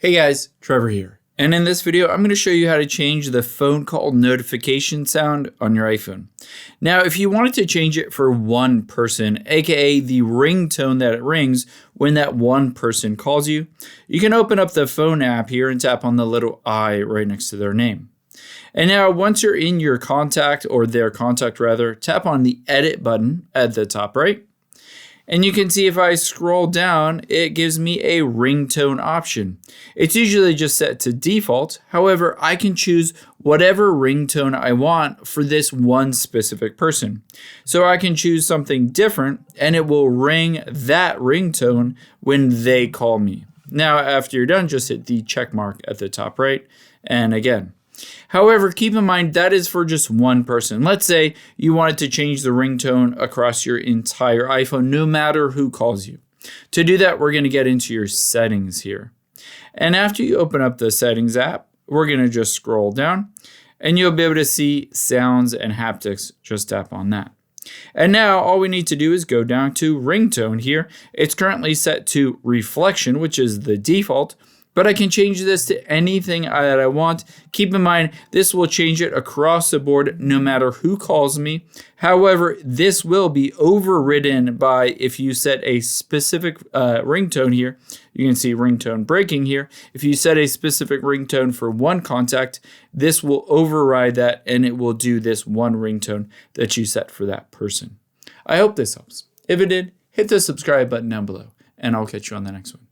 Hey guys, Trevor here. And in this video, I'm going to show you how to change the phone call notification sound on your iPhone. Now, if you wanted to change it for one person, aka the ringtone that it rings when that one person calls you, you can open up the phone app here and tap on the little I right next to their name. And now once you're in your contact, or their contact rather, tap on the edit button at the top right. And you can see if I scroll down, it gives me a ringtone option. It's usually just set to default. However, I can choose whatever ringtone I want for this one specific person. So I can choose something different and it will ring that ringtone when they call me. Now, after you're done, just hit the check mark at the top right. And again, however, keep in mind that is for just one person. Let's say you wanted to change the ringtone across your entire iPhone, no matter who calls you. To do that, we're going to get into your settings here. And after you open up the settings app, we're going to just scroll down and you'll be able to see sounds and haptics. Just tap on that. And now all we need to do is go down to ringtone here. It's currently set to reflection, which is the default. But I can change this to anything that I want. Keep in mind, this will change it across the board no matter who calls me. However, this will be overridden by if you set a specific ringtone here. You can see ringtone breaking here. If you set a specific ringtone for one contact, this will override that and it will do this one ringtone that you set for that person. I hope this helps. If it did, hit the subscribe button down below and I'll catch you on the next one.